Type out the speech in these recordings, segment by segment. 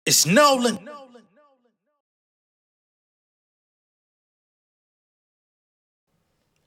It's Nolan.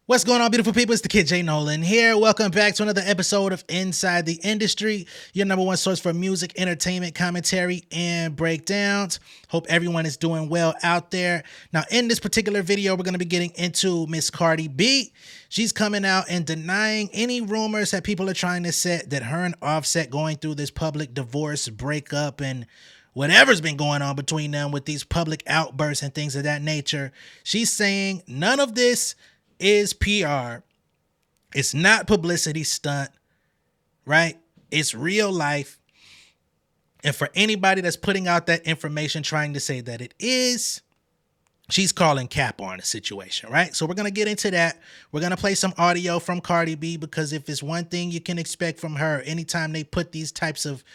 What's going on, beautiful people? It's the kid J Nolan here. Welcome back to another episode of Inside the Industry, your number one source for music, entertainment, commentary, and breakdowns. Hope everyone is doing well out there. Now, in this particular video, we're going to be getting into Miss Cardi B. She's coming out and denying any rumors that people are trying to set that her and Offset going through this public divorce, breakup, and whatever's been going on between them with these public outbursts and things of that nature. She's saying none of this is PR. It's not publicity stunt, right? It's real life. And for anybody that's putting out that information trying to say that it is, she's calling cap on the situation, right? So we're going to get into that. We're going to play some audio from Cardi B, because if it's one thing you can expect from her, anytime they put these types of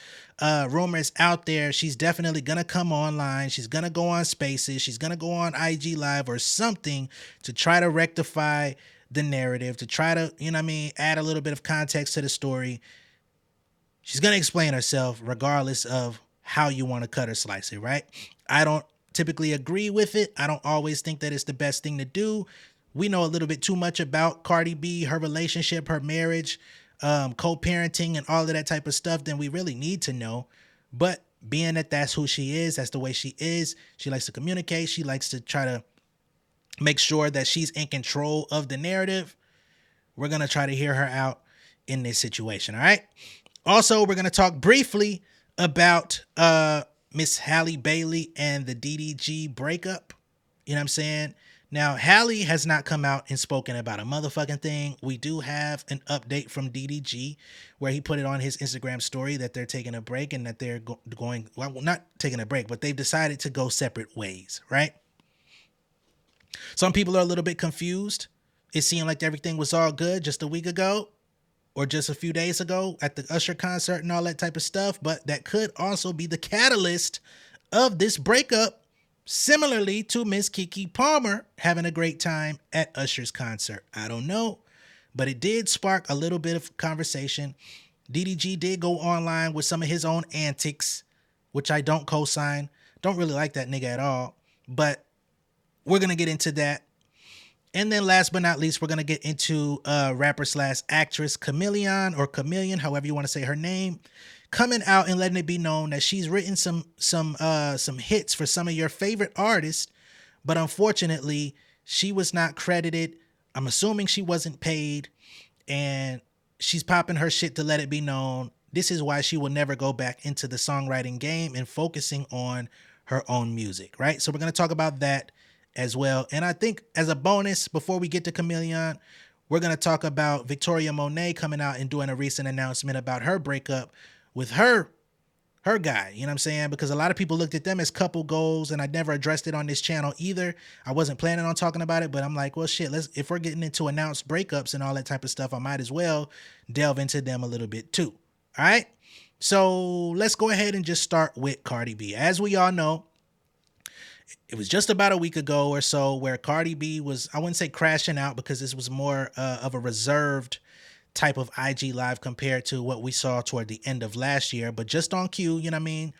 rumors out there, she's definitely going to come online. She's going to go on Spaces. She's going to go on IG Live or something to try to rectify the narrative, to try to, add a little bit of context to the story. She's going to explain herself regardless of how you want to cut or slice it, right? I don't typically agree with it. I don't always think that it's the best thing to do. We know a little bit too much about Cardi B, her relationship, her marriage, co-parenting, and all of that type of stuff than we really need to know. But being that that's who she is, that's the way she is, she likes to communicate, she likes to try to make sure that she's in control of the narrative. We're going to try to hear her out in this situation, all right? Also, we're going to talk briefly about Miss Halle Bailey and the DDG breakup. You know what I'm saying? Now, Halle has not come out and spoken about a motherfucking thing. We do have an update from DDG where he put it on his Instagram story that they're taking a break and that they're going, well, not taking a break, but they've decided to go separate ways, right? Some people are a little bit confused. It seemed like everything was all good just a week ago or just a few days ago at the Usher concert and all that type of stuff, but that could also be the catalyst of this breakup, similarly to Miss Keke Palmer having a great time at Usher's concert. I don't know, but it did spark a little bit of conversation. DDG did go online with some of his own antics, which I don't co-sign. Don't really like that nigga at all, but we're going to get into that. And then last but not least, we're going to get into rapper slash actress Kamillion, or Kamillion, however you want to say her name, coming out and letting it be known that she's written some hits for some of your favorite artists, but unfortunately she was not credited. I'm assuming she wasn't paid, and she's popping her shit to let it be known this is why she will never go back into the songwriting game and focusing on her own music, right? So we're going to talk about that as well. And I think as a bonus, before we get to Kamillion, we're going to talk about Victoria Monet coming out and doing a recent announcement about her breakup with her guy, you know what I'm saying? Because a lot of people looked at them as couple goals, and I never addressed it on this channel either. I wasn't planning on talking about it, but I'm like, well, shit, if we're getting into announced breakups and all that type of stuff, I might as well delve into them a little bit too. All right. So let's go ahead and just start with Cardi B. As we all know, it was just about a week ago or so where Cardi B was, I wouldn't say crashing out, because this was more of a reserved type of IG Live compared to what we saw toward the end of last year, but just on cue, you know what I mean?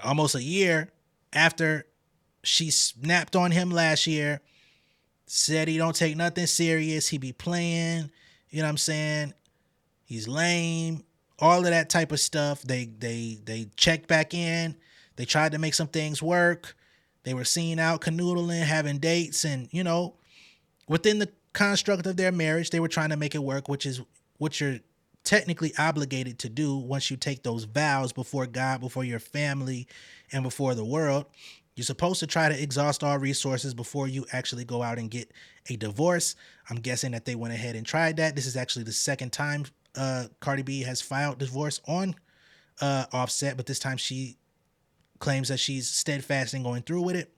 Almost a year after she snapped on him last year, said he don't take nothing serious, he be playing, you know what I'm saying? He's lame, all of that type of stuff. They checked back in. They tried to make some things work. They were seen out canoodling, having dates, and, within the construct of their marriage, they were trying to make it work, which is what you're technically obligated to do once you take those vows before God, before your family, and before the world. You're supposed to try to exhaust all resources before you actually go out and get a divorce. I'm guessing that they went ahead and tried that. This is actually the second time Cardi B has filed divorce on Offset, but this time she claims that she's steadfast in going through with it.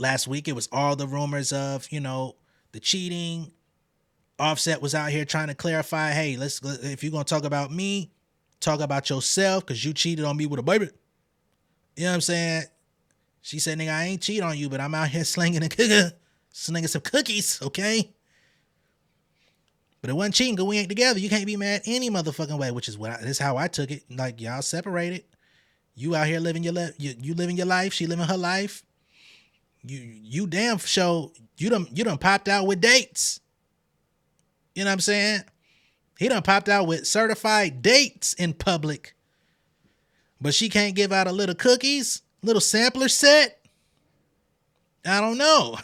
Last week, it was all the rumors of, the cheating. Offset was out here trying to clarify, hey, if you're going to talk about me, talk about yourself, because you cheated on me with a baby. You know what I'm saying? She said, nigga, I ain't cheat on you, but I'm out here slinging some cookies, okay? But it wasn't cheating because we ain't together. You can't be mad any motherfucking way, which is this is how I took it. Like, y'all separated. You out here living your life. You living your life. She living her life. You damn show. You done popped out with dates. You know what I'm saying? He done popped out with certified dates in public. But she can't give out a little cookies, little sampler set. I don't know.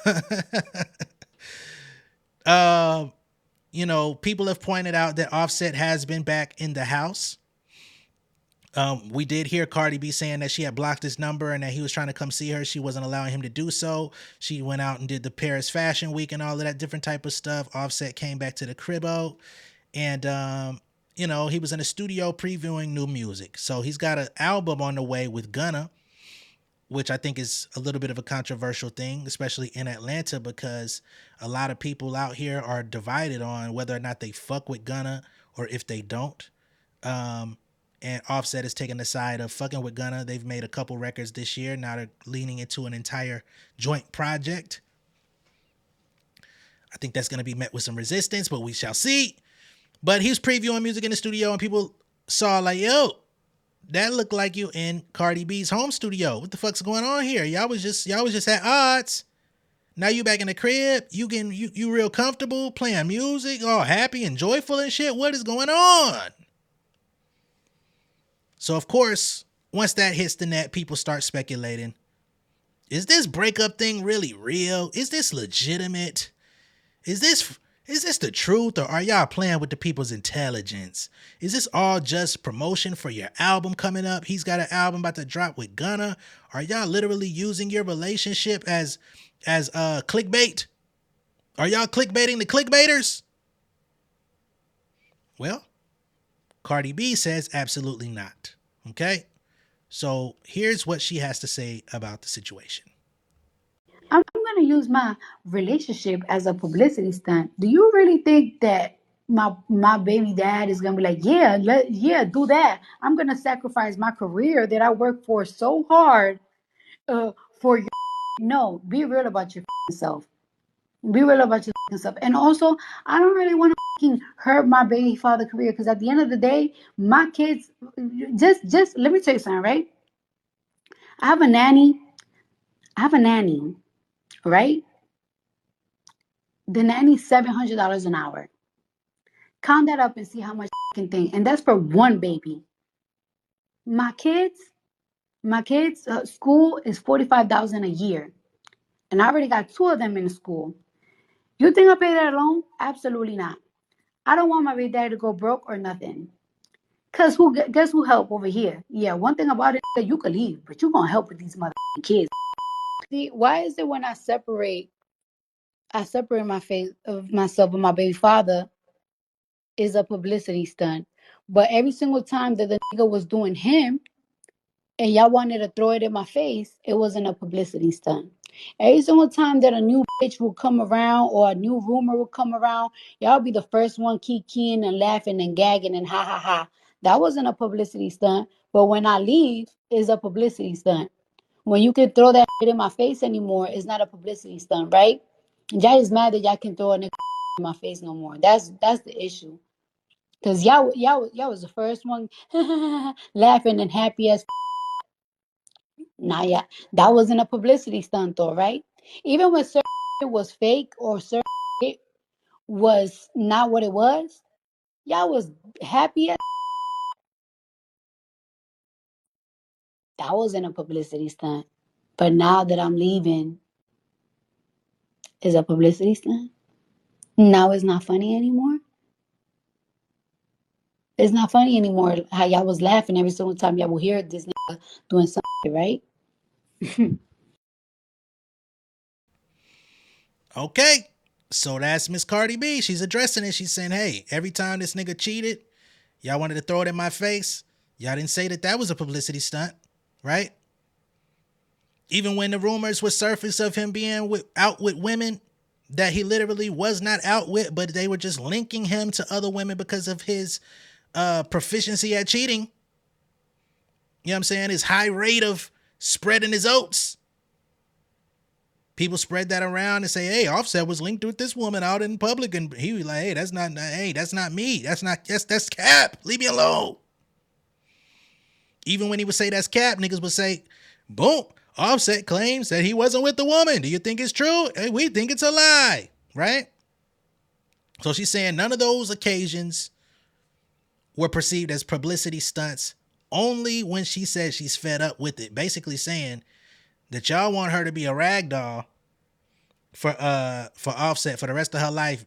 People have pointed out that Offset has been back in the house. We did hear Cardi B saying that she had blocked his number and that he was trying to come see her. She wasn't allowing him to do so. She went out and did the Paris Fashion Week and all of that different type of stuff. Offset came back to the cribbo and, he was in the studio previewing new music. So he's got an album on the way with Gunna, which I think is a little bit of a controversial thing, especially in Atlanta, because a lot of people out here are divided on whether or not they fuck with Gunna or if they don't. And Offset is taking the side of fucking with Gunna. They've made a couple records this year. Now they're leaning into an entire joint project. I think that's going to be met with some resistance, but we shall see. But he's previewing music in the studio and people saw like, yo, that looked like you in Cardi B's home studio. What the fuck's going on here? Y'all was just at odds. Now you back in the crib. You real comfortable playing music, all happy and joyful and shit. What is going on? So of course, once that hits the net, people start speculating. Is this breakup thing really real? Is this legitimate? Is this the truth, or are y'all playing with the people's intelligence? Is this all just promotion for your album coming up? He's got an album about to drop with Gunna. Are y'all literally using your relationship as clickbait? Are y'all clickbaiting the clickbaiters? Well, Cardi B says absolutely not. Okay? So here's what she has to say about the situation. I'm going to use my relationship as a publicity stunt. Do you really think that my baby dad is going to be like, yeah, do that. I'm going to sacrifice my career that I worked for so hard for your no, be real about your self. Be real about yourself. And also, I don't really want to hurt my baby father career because at the end of the day, my kids just let me tell you something, right? I have a nanny. I have a nanny, right? The nanny's $700 an hour. Count that up and see how much thing. And that's for one baby. My kids, school is $45,000 a year, and I already got two of them in school. You think I pay that alone? Absolutely not. I don't want my baby daddy to go broke or nothing. Cause guess who help over here? Yeah, one thing about it is that you could leave, but you gonna help with these kids. See, why is it when I separate my face of myself and my baby father is a publicity stunt. But every single time that the nigga was doing him and y'all wanted to throw it in my face, it wasn't a publicity stunt. Every single time that a new bitch will come around or a new rumor will come around, y'all be the first one keying and laughing and gagging and ha ha ha. That wasn't a publicity stunt. But when I leave, it's a publicity stunt. When you can throw that shit in my face anymore, it's not a publicity stunt, right? Y'all is mad that y'all can throw a nigga in my face no more. That's the issue. Cause y'all was the first one laughing and happy as. Nah, yeah, that wasn't a publicity stunt though, right? Even when certain was fake or certain was not what it was, y'all was happy as. That wasn't a publicity stunt. But now that I'm leaving, is a publicity stunt. Now it's not funny anymore. It's not funny anymore. How y'all was laughing every single time y'all will hear this nigga doing something, right? Okay. So that's Miss Cardi B. She's addressing it. She's saying, hey, every time this nigga cheated, y'all wanted to throw it in my face. Y'all didn't say that was a publicity stunt, right? Even when the rumors were surfaced of him being out with women that he literally was not out with, but they were just linking him to other women because of his proficiency at cheating. You know what I'm saying? His high rate of spreading his oats. People spread that around and say, "Hey, Offset was linked with this woman out in public," and he was like, "Hey, that's not me. That's cap. Leave me alone." Even when he would say that's cap, niggas would say, "Boom, Offset claims that he wasn't with the woman. Do you think it's true? Hey, we think it's a lie," right? So she's saying none of those occasions were perceived as publicity stunts. Only when she said she's fed up with it, basically saying that y'all want her to be a rag doll for Offset for the rest of her life,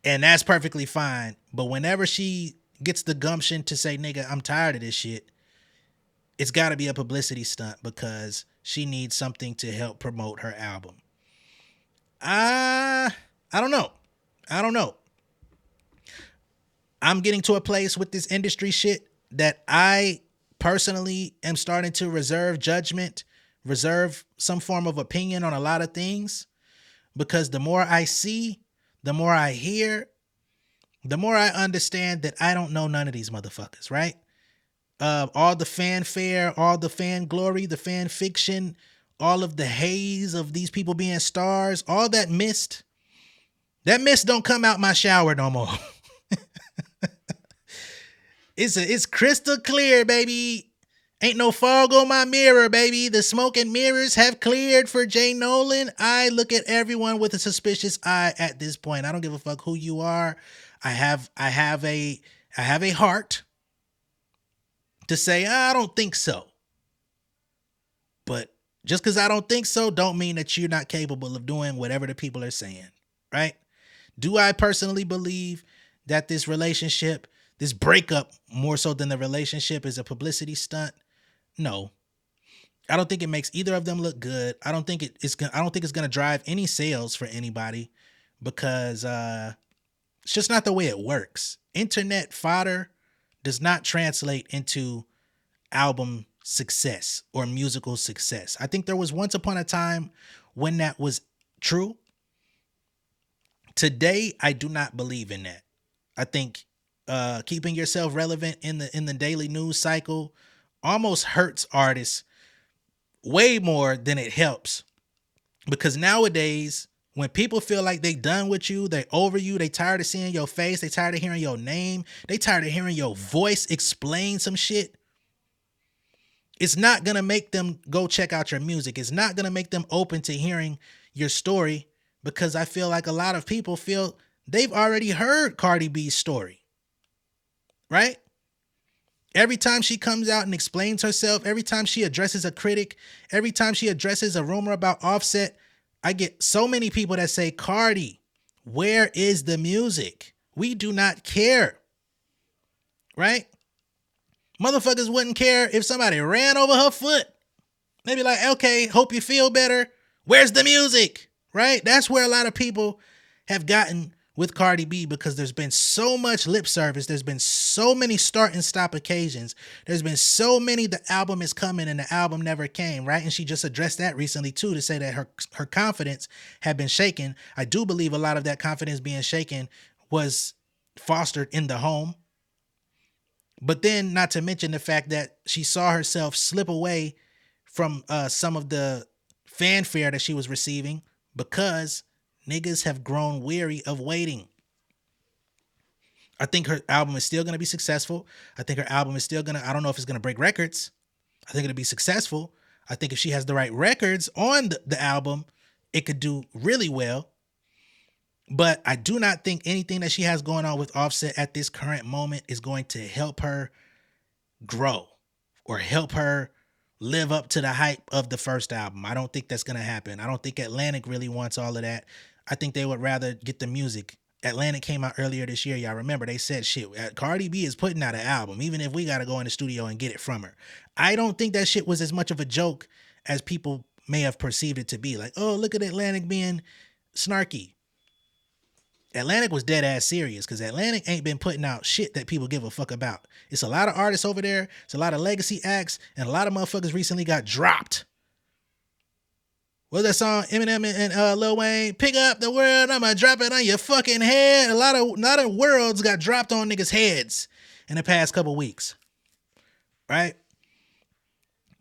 and that's perfectly fine. But whenever she gets the gumption to say, "Nigga, I'm tired of this shit," it's got to be a publicity stunt because she needs something to help promote her album. I don't know. I'm getting to a place with this industry shit that I personally am starting to reserve judgment, reserve some form of opinion on a lot of things, because the more I see, the more I hear, the more I understand that I don't know none of these motherfuckers, right? All the fanfare, all the fan glory, the fan fiction, all of the haze of these people being stars, all that mist don't come out my shower no more. It's crystal clear, baby. Ain't no fog on my mirror, baby. The smoke and mirrors have cleared for J Nolan. I look at everyone with a suspicious eye at this point. I don't give a fuck who you are. I have a heart to say, I don't think so. But just because I don't think so, don't mean that you're not capable of doing whatever the people are saying, right? Do I personally believe that this relationship, this breakup, more so than the relationship, is a publicity stunt? No. I don't think it makes either of them look good. I don't think it's going to drive any sales for anybody, because it's just not the way it works. Internet fodder does not translate into album success or musical success. I think there was once upon a time when that was true. Today, I do not believe in that. I think keeping yourself relevant in the daily news cycle almost hurts artists way more than it helps. Because nowadays, when people feel like they done with you, they over you, they tired of seeing your face, they tired of hearing your name, they tired of hearing your voice explain some shit, it's not going to make them go check out your music. It's not going to make them open to hearing your story, because I feel like a lot of people feel they've already heard Cardi B's story, right? Every time she comes out and explains herself, every time she addresses a critic, every time she addresses a rumor about Offset, I get so many people that say, "Cardi, where is the music? We do not care," right? Motherfuckers wouldn't care if somebody ran over her foot. They'd be like, "Okay, hope you feel better. Where's the music?" Right? That's where a lot of people have gotten with Cardi B, because there's been so much lip service. There's been so many start and stop occasions. There's been so many, the album is coming and the album never came, right? And she just addressed that recently too, to say that her confidence had been shaken. I do believe a lot of that confidence being shaken was fostered in the home. But then, not to mention the fact that she saw herself slip away from some of the fanfare that she was receiving, because niggas have grown weary of waiting. I think her album is still going to be successful. I think her album is still going to, I don't know if it's going to break records. I think it'll be successful. I think if she has the right records on the album, it could do really well. But I do not think anything that she has going on with Offset at this current moment is going to help her grow or help her live up to the hype of the first album. I don't think that's going to happen. I don't think Atlantic really wants all of that. I think they would rather get the music. Atlantic came out earlier this year. Y'all remember they said, "Shit, Cardi B is putting out an album, even if we got to go in the studio and get it from her." I don't think that shit was as much of a joke as people may have perceived it to be. Like, oh, look at Atlantic being snarky. Atlantic was dead ass serious, because Atlantic ain't been putting out shit that people give a fuck about. It's a lot of artists over there. It's a lot of legacy acts, and a lot of motherfuckers recently got dropped. What's that song? Eminem and Lil Wayne, "Pick up the world, I'ma drop it on your fucking head." A lot of worlds got dropped on niggas' heads in the past couple weeks, right?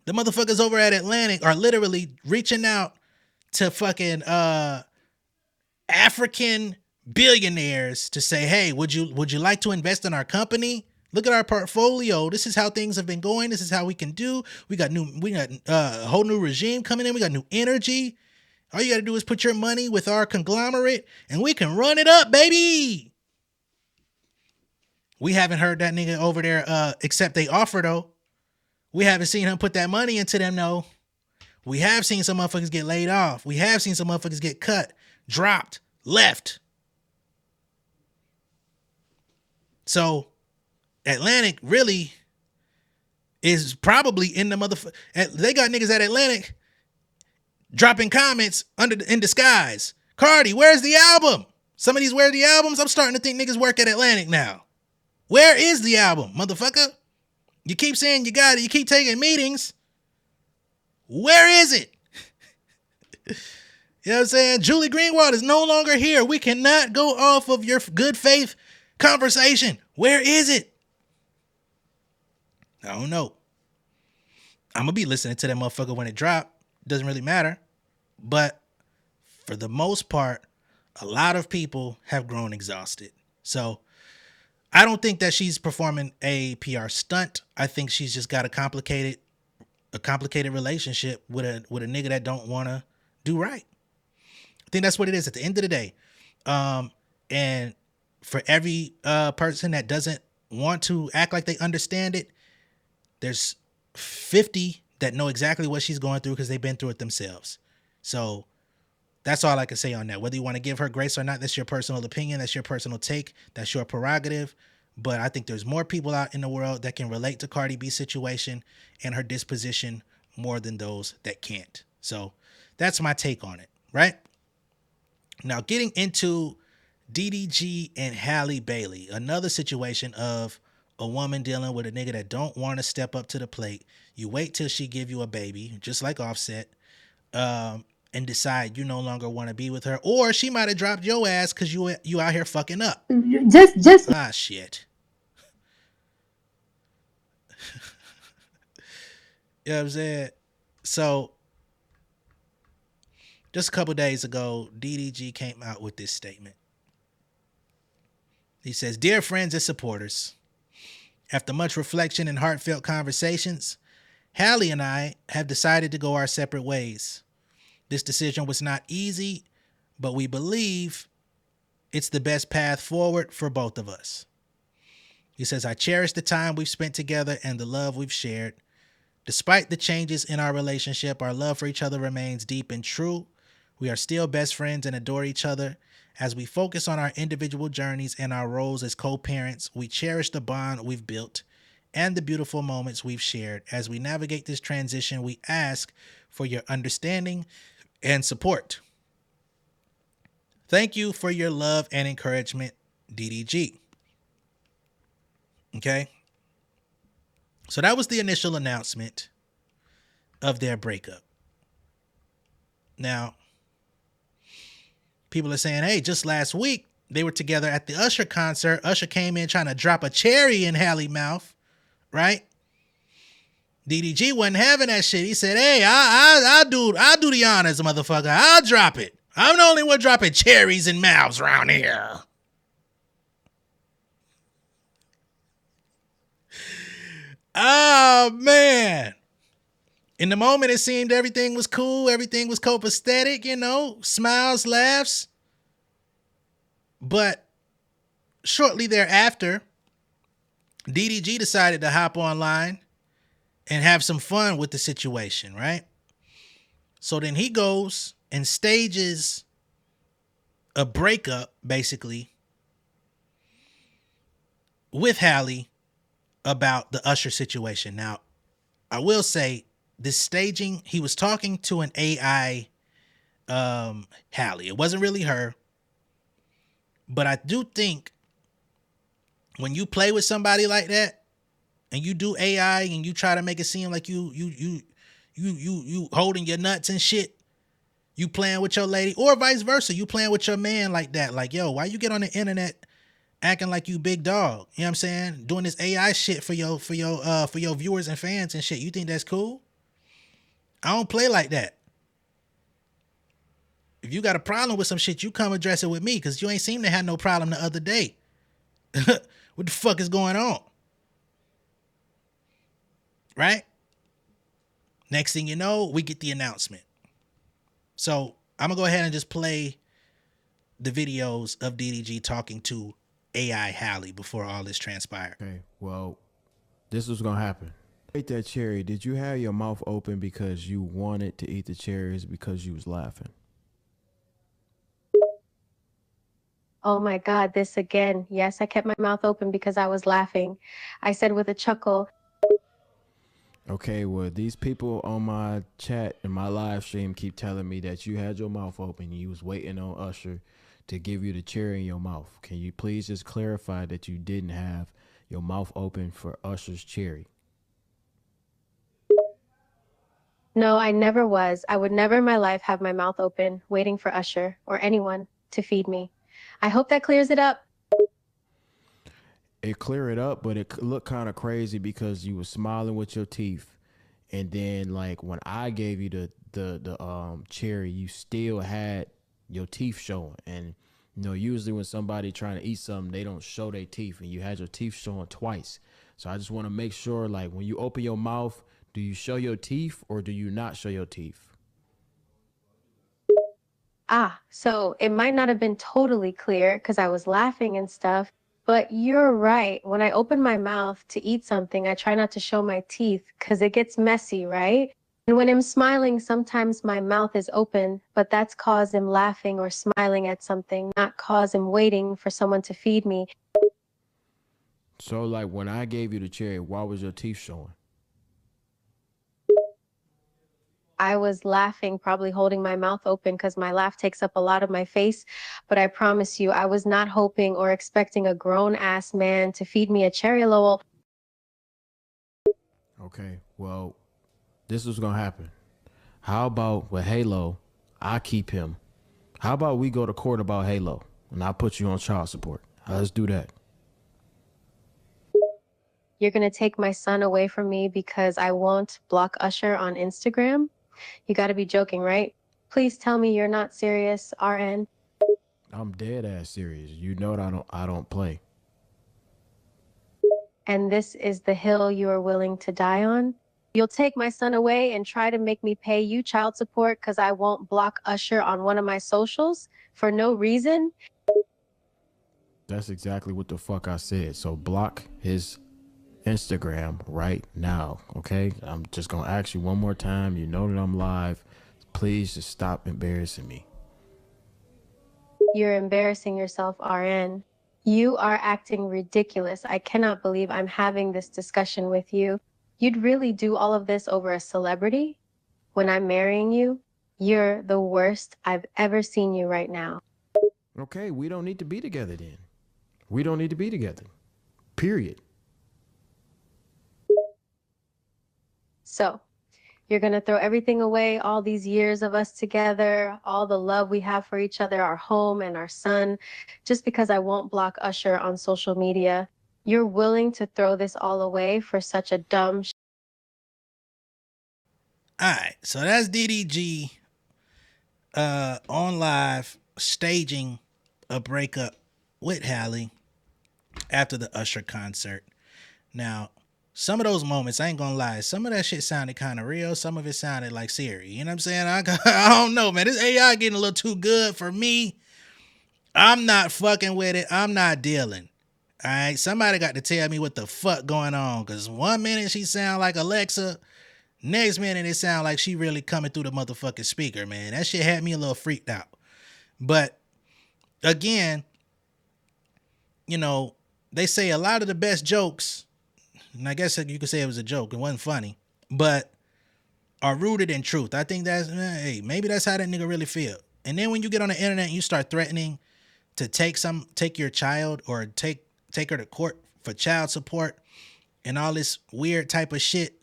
The motherfuckers over at Atlantic are literally reaching out to fucking African billionaires to say, "Hey, would you like to invest in our company? Look at our portfolio. This is how things have been going. This is how we can do. We got a whole new regime coming in. We got new energy. All you got to do is put your money with our conglomerate and we can run it up, baby." We haven't heard that nigga over there except they offer though. We haven't seen him put that money into them though. We have seen some motherfuckers get laid off. We have seen some motherfuckers get cut, dropped, left. So Atlantic really is probably in the motherfucker. They got niggas at Atlantic dropping comments in disguise. Cardi, where's the album? Some of these where the albums? I'm starting to think niggas work at Atlantic now. Where is the album, motherfucker? You keep saying you got it. You keep taking meetings. Where is it? You know what I'm saying? Julie Greenwald is no longer here. We cannot go off of your good faith conversation. Where is it? I don't know. I'm going to be listening to that motherfucker when it drop. Doesn't really matter. But for the most part, a lot of people have grown exhausted. So I don't think that she's performing a PR stunt. I think she's just got a complicated relationship with a nigga that don't want to do right. I think that's what it is at the end of the day. And for every person that doesn't want to act like they understand it, there's 50 that know exactly what she's going through because they've been through it themselves. So that's all I can say on that. Whether you want to give her grace or not, that's your personal opinion. That's your personal take. That's your prerogative. But I think there's more people out in the world that can relate to Cardi B's situation and her disposition more than those that can't. So that's my take on it, right? Now, getting into DDG and Halle Bailey, another situation of a woman dealing with a nigga that don't want to step up to the plate. You wait till she give you a baby, just like Offset, and decide you no longer want to be with her, or she might have dropped your ass because you out here fucking up. Just Shit. You know what I'm saying? So just a couple days ago, DDG came out with this statement. He says, "Dear friends and supporters, after much reflection and heartfelt conversations, Halle and I have decided to go our separate ways. This decision was not easy, but we believe it's the best path forward for both of us." He says, "I cherish the time we've spent together and the love we've shared. Despite the changes in our relationship, our love for each other remains deep and true. We are still best friends and adore each other. As we focus on our individual journeys and our roles as co-parents, we cherish the bond we've built and the beautiful moments we've shared. As we navigate this transition, we ask for your understanding and support. Thank you for your love and encouragement, DDG." Okay? So that was the initial announcement of their breakup. Now, people are saying, hey, just last week, they were together at the Usher concert. Usher came in trying to drop a cherry in Halle's mouth, right? DDG wasn't having that shit. He said, hey, I'll do the honors, motherfucker. I'll drop it. I'm the only one dropping cherries in mouths around here. Oh, man. In the moment, it seemed everything was cool. Everything was copacetic, smiles, laughs. But shortly thereafter, DDG decided to hop online and have some fun with the situation, right? So then he goes and stages a breakup, basically, with Halle about the Usher situation. Now, I will say, this staging, he was talking to an AI Halle. It wasn't really her. But I do think when you play with somebody like that and you do AI and you try to make it seem like you holding your nuts and shit, you playing with your lady, or vice versa, you playing with your man like that. Like, yo, why you get on the internet acting like you big dog? You know what I'm saying? Doing this AI shit for your viewers and fans and shit. You think that's cool? I don't play like that. If you got a problem with some shit, you come address it with me, because you ain't seem to have no problem the other day. What the fuck is going on? Right? Next thing you know, we get the announcement. So I'm going to go ahead and just play the videos of DDG talking to AI Halle before all this transpired. Okay, well, this was gonna happen. Ate that cherry. Did you have your mouth open because you wanted to eat the cherries because you was laughing? Oh my God, this again. Yes, I kept my mouth open because I was laughing. I said with a chuckle. Okay, well, these people on my chat and my live stream keep telling me that you had your mouth open. You was waiting on Usher to give you the cherry in your mouth. Can you please just clarify that you didn't have your mouth open for Usher's cherry? No, I never was. I would never in my life have my mouth open waiting for Usher or anyone to feed me. I hope that clears it up. It cleared it up, but it looked kind of crazy because you were smiling with your teeth, and then like when I gave you the cherry, you still had your teeth showing. And you know, usually when somebody trying to eat something, they don't show their teeth, and you had your teeth showing twice. So I just want to make sure, like when you open your mouth, do you show your teeth or do you not show your teeth? Ah, so it might not have been totally clear because I was laughing and stuff, but you're right. When I open my mouth to eat something, I try not to show my teeth because it gets messy, right? And when I'm smiling, sometimes my mouth is open, but that's cause I'm laughing or smiling at something, not cause I'm waiting for someone to feed me. So like when I gave you the cherry, why was your teeth showing? I was laughing, probably holding my mouth open because my laugh takes up a lot of my face. But I promise you, I was not hoping or expecting a grown-ass man to feed me a cherry Lowell. Okay, well, this was gonna happen. How about with Halo, I keep him. How about we go to court about Halo and I put you on child support? Let's do that. You're going to take my son away from me because I won't block Usher on Instagram? You got to be joking, right? Please tell me you're not serious, RN. I'm dead ass serious. You know that I don't play. And this is the hill you are willing to die on? You'll take my son away and try to make me pay you child support because I won't block Usher on one of my socials for no reason? That's exactly what the fuck I said. So block his Instagram right now, okay? I'm just gonna ask you one more time. You know that I'm live. Please just stop embarrassing me. You're embarrassing yourself, RN. You are acting ridiculous. I cannot believe I'm having this discussion with you. You'd really do all of this over a celebrity? When I'm marrying you, you're the worst I've ever seen you right now. Okay, we don't need to be together then. We don't need to be together. Period. So, you're going to throw everything away, all these years of us together, all the love we have for each other, our home and our son, just because I won't block Usher on social media. You're willing to throw this all away for such a dumb All right, so that's DDG on live staging a breakup with Halle after the Usher concert. Now, some of those moments, I ain't gonna lie, some of that shit sounded kind of real. Some of it sounded like Siri. You know what I'm saying? I don't know, man. This AI getting a little too good for me. I'm not fucking with it. I'm not dealing. All right, somebody got to tell me what the fuck going on. Cause one minute she sound like Alexa, next minute it sound like she really coming through the motherfucking speaker, man. That shit had me a little freaked out. But again, you know, they say a lot of the best jokes, and I guess you could say it was a joke, it wasn't funny, but are rooted in truth. I think that's, hey, maybe that's how that nigga really feel. And then when you get on the internet and you start threatening to take your child or take her to court for child support and all this weird type of shit,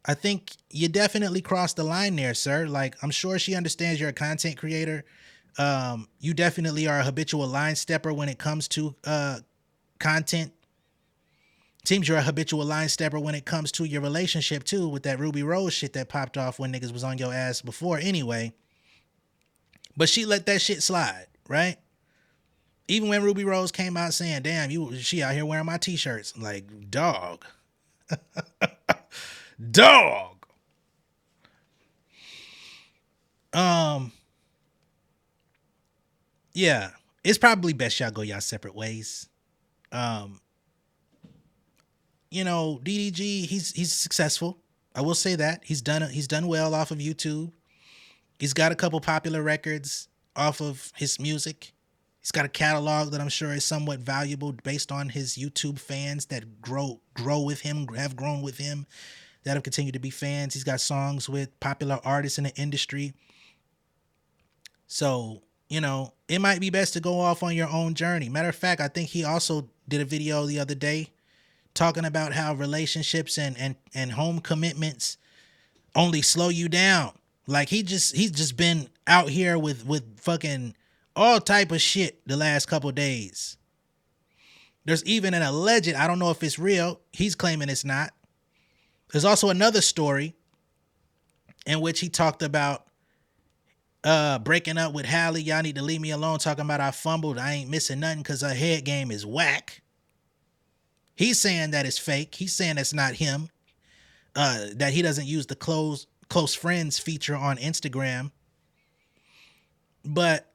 I think you definitely crossed the line there, sir. Like, I'm sure she understands you're a content creator. You definitely are a habitual line stepper when it comes to content. Seems you're a habitual line stepper when it comes to your relationship too, with that Ruby Rose shit that popped off when niggas was on your ass before anyway. But she let that shit slide, right? Even when Ruby Rose came out saying, damn, she out here wearing my t-shirts. Like, dog. Dog. Yeah. It's probably best y'all go y'all separate ways. You know, DDG, he's successful. I will say that. He's done well off of YouTube. He's got a couple popular records off of his music. He's got a catalog that I'm sure is somewhat valuable based on his YouTube fans that grow with him, have grown with him, that have continued to be fans. He's got songs with popular artists in the industry. So, you know, it might be best to go off on your own journey. Matter of fact, I think he also did a video the other day talking about how relationships and home commitments only slow you down. Like he's just been out here with fucking all type of shit the last couple days. There's even an alleged, I don't know if it's real, he's claiming it's not. There's also another story in which he talked about breaking up with Halle. Y'all need to leave me alone, talking about I fumbled. I ain't missing nothing because her head game is whack. He's saying that it's fake. He's saying it's not him. That he doesn't use the close friends feature on Instagram. But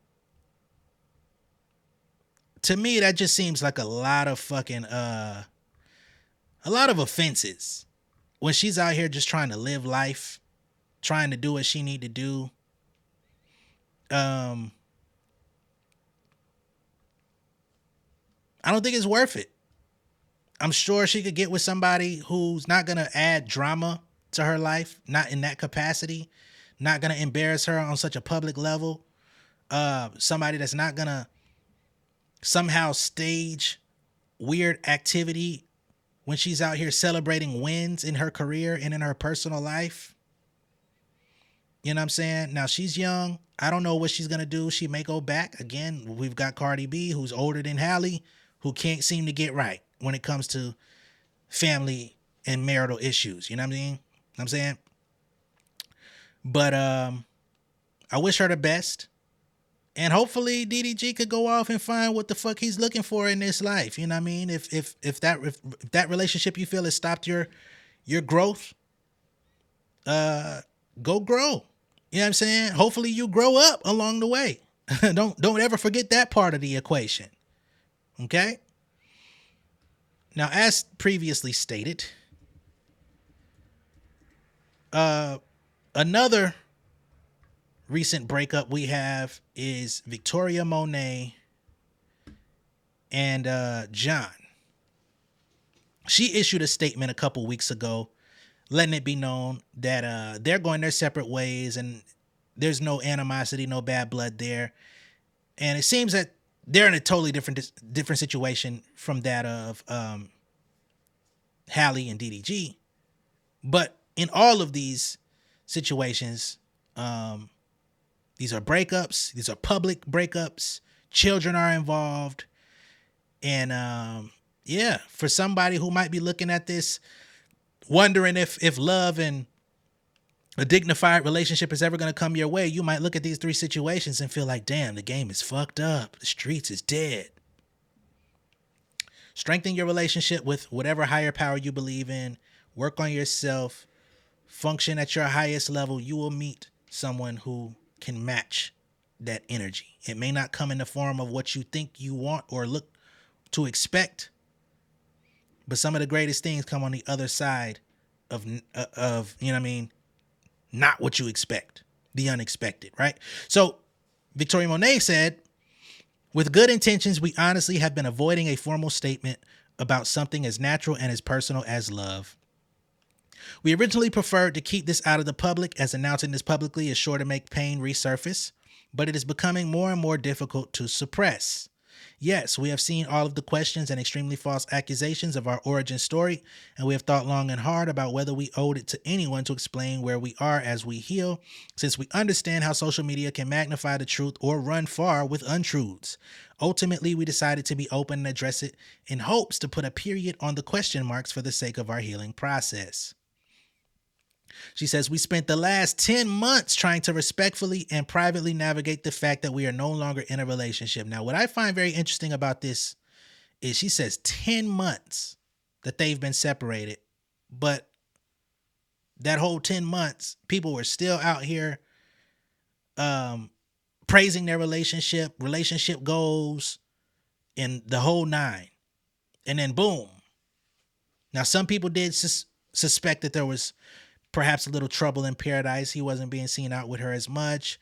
to me, that just seems like a lot of fucking a lot of offenses when she's out here just trying to live life, trying to do what she need to do. I don't think it's worth it. I'm sure she could get with somebody who's not going to add drama to her life, not in that capacity, not going to embarrass her on such a public level. Somebody that's not going to somehow stage weird activity when she's out here celebrating wins in her career and in her personal life. You know what I'm saying? Now, she's young. I don't know what she's going to do. She may go back. Again, we've got Cardi B, who's older than Halle, who can't seem to get right when it comes to family and marital issues. You know what I mean? I'm saying? But I wish her the best. And hopefully DDG could go off and find what the fuck he's looking for in this life. You know what I mean? If that relationship you feel has stopped your growth, go grow. You know what I'm saying? Hopefully you grow up along the way. Don't ever forget that part of the equation. Okay? Now, as previously stated, another recent breakup we have is Victoria Monet and John. She issued a statement a couple weeks ago letting it be known that they're going their separate ways and there's no animosity, no bad blood there. And it seems that they're in a totally different situation from that of Halle and DDG. But in all of these situations, these are breakups. These are public breakups. Children are involved. And yeah, for somebody who might be looking at this, wondering if love and a dignified relationship is ever going to come your way, you might look at these three situations and feel like, damn, the game is fucked up. The streets is dead. Strengthen your relationship with whatever higher power you believe in. Work on yourself. Function at your highest level. You will meet someone who can match that energy. It may not come in the form of what you think you want or look to expect, but some of the greatest things come on the other side of you know what I mean, not what you expect, the unexpected, right? So Victoria Monet said, with good intentions, we honestly have been avoiding a formal statement about something as natural and as personal as love. We originally preferred to keep this out of the public, as announcing this publicly is sure to make pain resurface, but it is becoming more and more difficult to suppress. Yes, we have seen all of the questions and extremely false accusations of our origin story, and we have thought long and hard about whether we owed it to anyone to explain where we are as we heal, since we understand how social media can magnify the truth or run far with untruths. Ultimately, we decided to be open and address it in hopes to put a period on the question marks for the sake of our healing process. She says, we spent the last 10 months trying to respectfully and privately navigate the fact that we are no longer in a relationship. Now, what I find very interesting about this is she says 10 months that they've been separated, but that whole 10 months, people were still out here praising their relationship goals, and the whole nine. And then boom. Now, some people did suspect that there was perhaps a little trouble in paradise. He wasn't being seen out with her as much.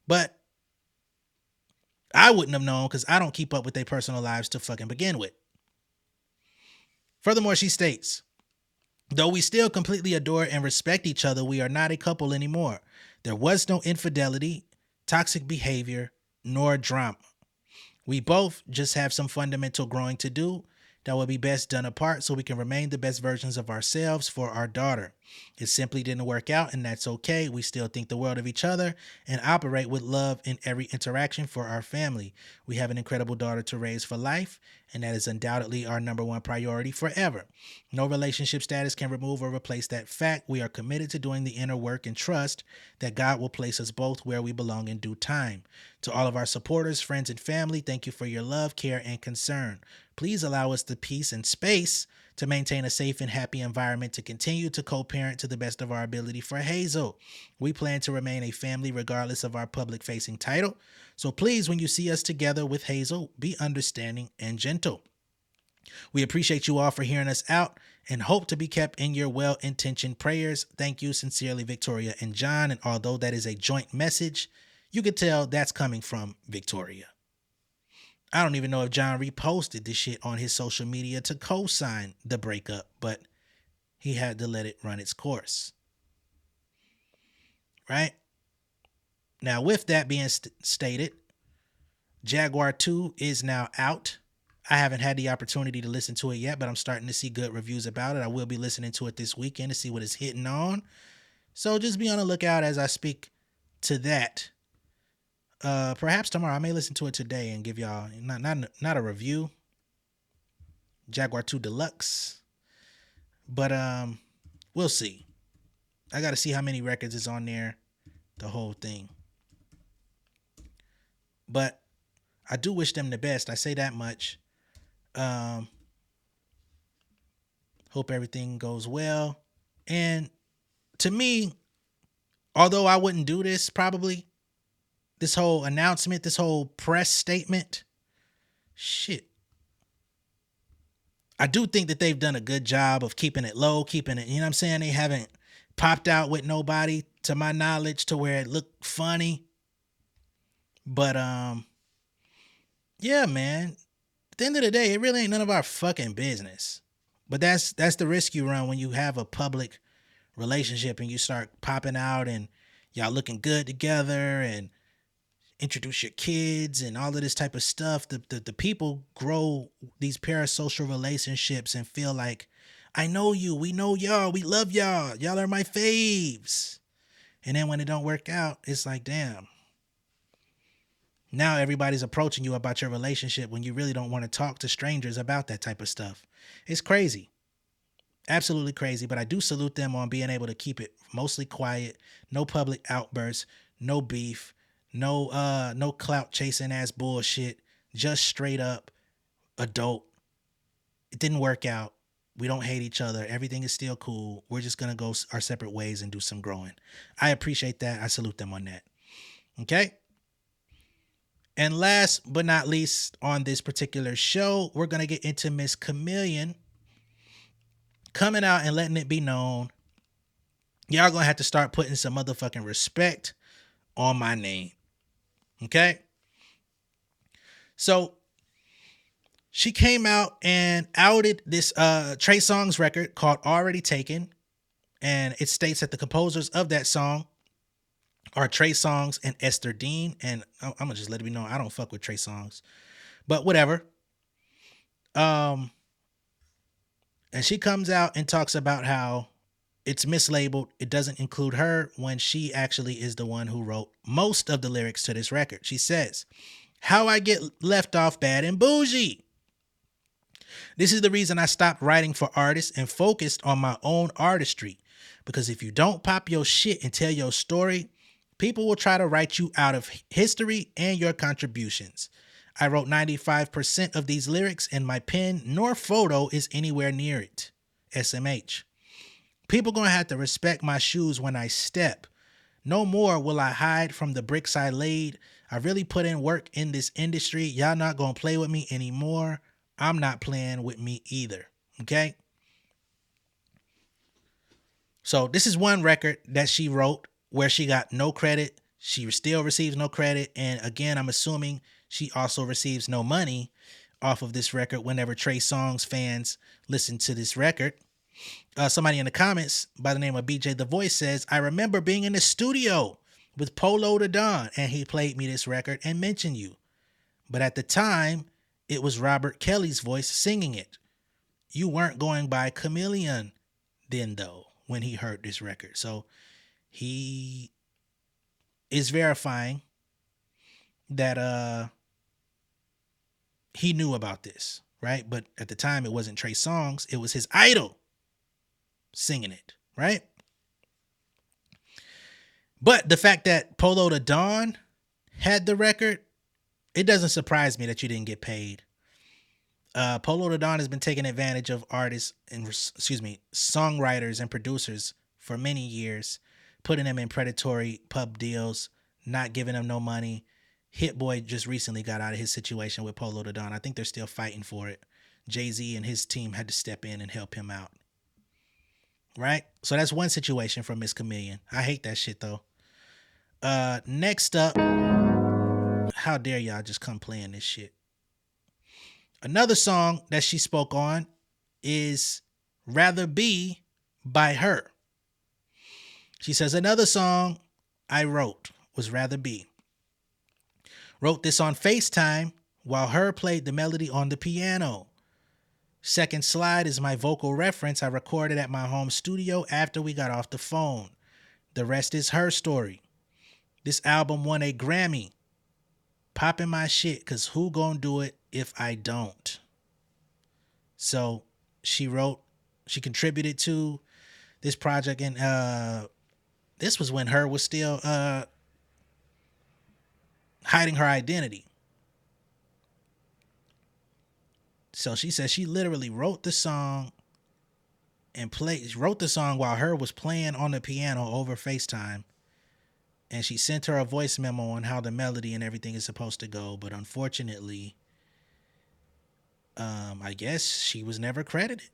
But I wouldn't have known because I don't keep up with their personal lives to fucking begin with. Furthermore, she states, though we still completely adore and respect each other, we are not a couple anymore. There was no infidelity, toxic behavior, nor drama. We both just have some fundamental growing to do that will be best done apart so we can remain the best versions of ourselves for our daughter. It simply didn't work out, and that's okay. We still think the world of each other and operate with love in every interaction for our family. We have an incredible daughter to raise for life, and that is undoubtedly our number one priority forever. No relationship status can remove or replace that fact. We are committed to doing the inner work and trust that God will place us both where we belong in due time. To all of our supporters, friends, and family, thank you for your love, care, and concern. Please allow us the peace and space to maintain a safe and happy environment to continue to co-parent to the best of our ability for Hazel. We plan to remain a family regardless of our public-facing title. So please, when you see us together with Hazel, be understanding and gentle. We appreciate you all for hearing us out and hope to be kept in your well-intentioned prayers. Thank you sincerely, Victoria and John. And although that is a joint message, you could tell that's coming from Victoria. I don't even know if John reposted this shit on his social media to co-sign the breakup, but he had to let it run its course. Right? Now, with that being stated, Jaguar 2 is now out. I haven't had the opportunity to listen to it yet, but I'm starting to see good reviews about it. I will be listening to it this weekend to see what it's hitting on. So just be on the lookout as I speak to that. Perhaps tomorrow I may listen to it today and give y'all not a review. Jaguar 2 Deluxe. But we'll see. I got to see how many records is on there, the whole thing. But I do wish them the best. I say that much. Hope everything goes well. And to me, although I wouldn't do this probably, this whole announcement, this whole press statement, shit. I do think that they've done a good job of keeping it low, keeping it, you know what I'm saying? They haven't popped out with nobody, to my knowledge, to where it looked funny. But, yeah, man. At the end of the day, it really ain't none of our fucking business. But that's the risk you run when you have a public relationship and you start popping out and y'all looking good together and introduce your kids and all of this type of stuff. The people grow these parasocial relationships and feel like, I know you, we know y'all, we love y'all are my faves. And then when it don't work out, it's like, damn. Now everybody's approaching you about your relationship when you really don't want to talk to strangers about that type of stuff. It's crazy. Absolutely crazy. But I do salute them on being able to keep it mostly quiet, no public outbursts, no beef, no clout chasing ass bullshit, just straight up adult. It didn't work out. We don't hate each other. Everything is still cool. We're just going to go our separate ways and do some growing. I appreciate that. I salute them on that. Okay. And last but not least on this particular show, we're going to get into Miss Kamillion coming out and letting it be known. Y'all going to have to start putting some motherfucking respect on my name. Okay. So she came out and outed this Trey Songz record called Already Taken. And it states that the composers of that song are Trey Songz and Esther Dean. And I'm going to just let it be known, I don't fuck with Trey Songz. But whatever. And she comes out and talks about how it's mislabeled. It doesn't include her when she actually is the one who wrote most of the lyrics to this record. She says, how I get left off bad and bougie. This is the reason I stopped writing for artists and focused on my own artistry. Because if you don't pop your shit and tell your story, people will try to write you out of history and your contributions. I wrote 95% of these lyrics, and my pen nor photo is anywhere near it. SMH. People gonna have to respect my shoes when I step. No more will I hide from the bricks I laid. I really put in work in this industry. Y'all not gonna play with me anymore. I'm not playing with me either. Okay? So this is one record that she wrote where she got no credit. She still receives no credit. And again, I'm assuming she also receives no money off of this record whenever Trey Songz fans listen to this record. Somebody in the comments by the name of BJ The Voice says, I remember being in the studio with Polo the Don, and he played me this record and mentioned you. But at the time, it was Robert Kelly's voice singing it. You weren't going by Kamillion then, though, when he heard this record. So he is verifying that he knew about this, right? But at the time, it wasn't Trey Songz. It was his idol singing it, right? But the fact that Polo the Don had the record, it doesn't surprise me that you didn't get paid. Polo the Don has been taking advantage of artists and songwriters and producers for many years, putting them in predatory pub deals, not giving them no money. Hit Boy just recently got out of his situation with Polo the Don. I think they're still fighting for it. Jay-Z and his team had to step in and help him out. Right? So that's one situation from Miss Kamillion. I hate that shit though. Next up, how dare y'all just come playing this shit? Another song that she spoke on is Rather Be by her. She says, another song I wrote was Rather Be. Wrote this on FaceTime while her played the melody on the piano. Second slide is my vocal reference I recorded at my home studio after we got off the phone. The rest is her story. This album won a Grammy. Popping my shit, cause who gonna do it if I don't? So she contributed to this project, and this was when her was still hiding her identity. So she says she literally wrote the song while her was playing on the piano over FaceTime. And she sent her a voice memo on how the melody and everything is supposed to go. But unfortunately, I guess she was never credited.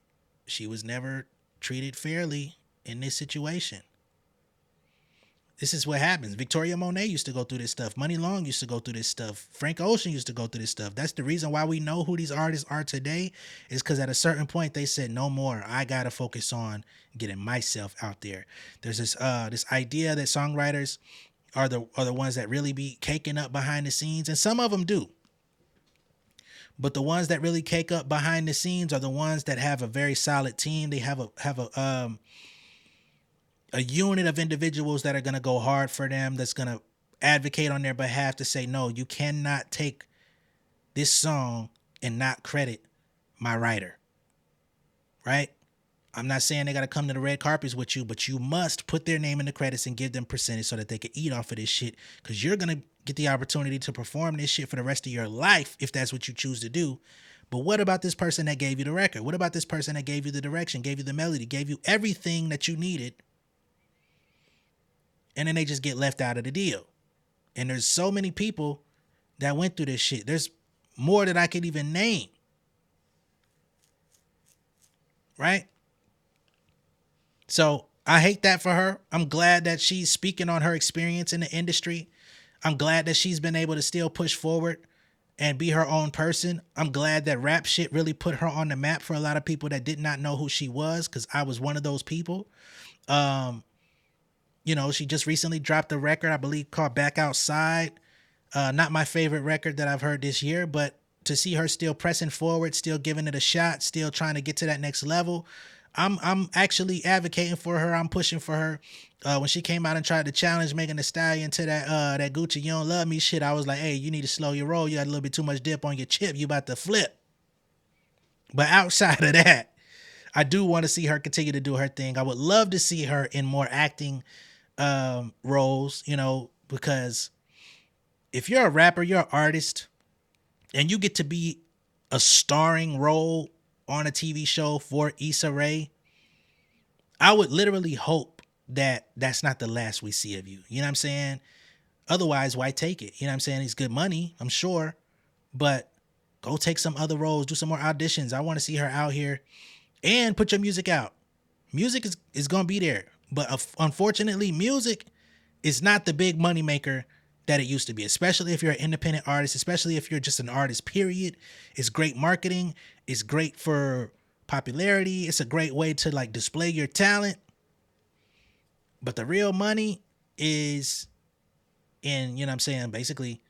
She was never treated fairly in this situation. This is what happens. Victoria Monet used to go through this stuff. Money Long used to go through this stuff. Frank Ocean used to go through this stuff. That's the reason why we know who these artists are today, is because at a certain point they said, no more. I got to focus on getting myself out there. There's this idea that songwriters are the ones that really be caking up behind the scenes, and some of them do. But the ones that really cake up behind the scenes are the ones that have a very solid team. They have a unit of individuals that are going to go hard for them, that's going to advocate on their behalf to say, no, you cannot take this song and not credit my writer, right? I'm not saying they got to come to the red carpets with you, but you must put their name in the credits and give them percentage so that they can eat off of this shit, because you're going to get the opportunity to perform this shit for the rest of your life if that's what you choose to do. But what about this person that gave you the record? What about this person that gave you the direction, gave you the melody, gave you everything that you needed? And then they just get left out of the deal. And there's so many people that went through this shit. There's more than I could even name. Right? So I hate that for her. I'm glad that she's speaking on her experience in the industry. I'm glad that she's been able to still push forward and be her own person. I'm glad that rap shit really put her on the map for a lot of people that did not know who she was, because I was one of those people. You know, she just recently dropped a record, I believe, called Back Outside. Not my favorite record that I've heard this year, but to see her still pressing forward, still giving it a shot, still trying to get to that next level, I'm actually advocating for her. I'm pushing for her. When she came out and tried to challenge Megan Thee Stallion to that Gucci You Don't Love Me shit, I was like, hey, you need to slow your roll. You got a little bit too much dip on your chip. You about to flip. But outside of that, I do want to see her continue to do her thing. I would love to see her in more acting roles, you know, because if you're a rapper, you're an artist, and you get to be a starring role on a TV show for Issa Rae, I would literally hope that that's not the last we see of you. You know what I'm saying? Otherwise, why take it? You know what I'm saying? It's good money, I'm sure, but go take some other roles, do some more auditions. I want to see her out here and put your music out. Music is going to be there, but unfortunately, music is not the big money maker that it used to be, especially if you're an independent artist, especially if you're just an artist, period. It's great marketing. It's great for popularity. It's a great way to like display your talent. But the real money is in, you know what I'm saying? Basically,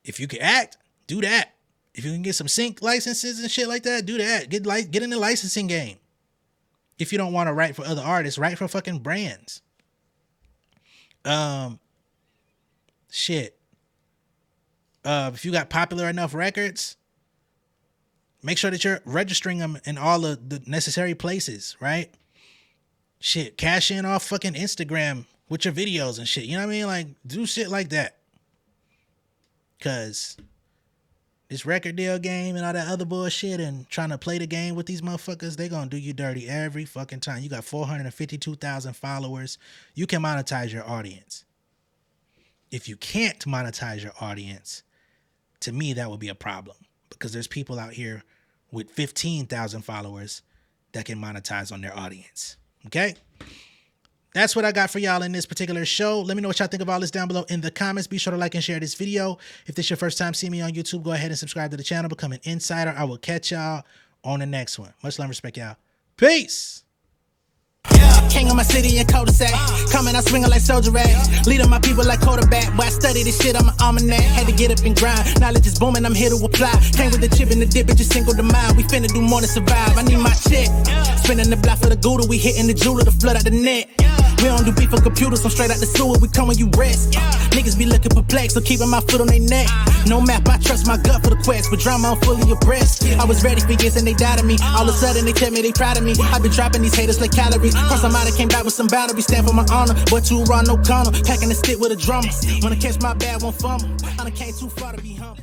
if you can act, do that. If you can get some sync licenses and shit like that, do that. Get in the licensing game. If you don't want to write for other artists, write for fucking brands. Shit. If you got popular enough records, make sure that you're registering them in all of the necessary places, right? Shit, cash in off fucking Instagram with your videos and shit. You know what I mean? Like, do shit like that. Cause this record deal game and all that other bullshit and trying to play the game with these motherfuckers, they gonna do you dirty every fucking time. You got 452,000 followers. You can monetize your audience. If you can't monetize your audience, to me, that would be a problem, because there's people out here with 15,000 followers that can monetize on their audience. Okay? That's what I got for y'all in this particular show. Let me know what y'all think of all this down below in the comments. Be sure to like and share this video. If this is your first time seeing me on YouTube, go ahead and subscribe to the channel. Become an insider. I will catch y'all on the next one. Much love and respect, y'all. Peace. Yeah, king of my city and cul-de-sac. Coming out swinging like soldier rags. Leading my people like quarterback. Boy, I study this shit, I'm an almanac. Had to get up and grind. Knowledge is booming, I'm here to apply. Came with the chip and the dip, it just single the mind. We finna do more than survive. I need my check. Spinning the block for the Gouda. We hitting the jeweler to flood out the net. We don't do beef for computers, I'm straight out the sewer. We come when you rest. Niggas be looking perplexed, so keeping my foot on their neck. No map, I trust my gut for the quest. But drama, I'm fully abreast. I was ready for years and they doubted me. All of a sudden they tell me they proud of me. I've been dropping these haters like calories. Cross them out, I came back with some boundaries. Stand for my honor, but too raw, no corner. Packing the stick with a drummer. Wanna catch my bad, won't fumble. I done came too far to be humble.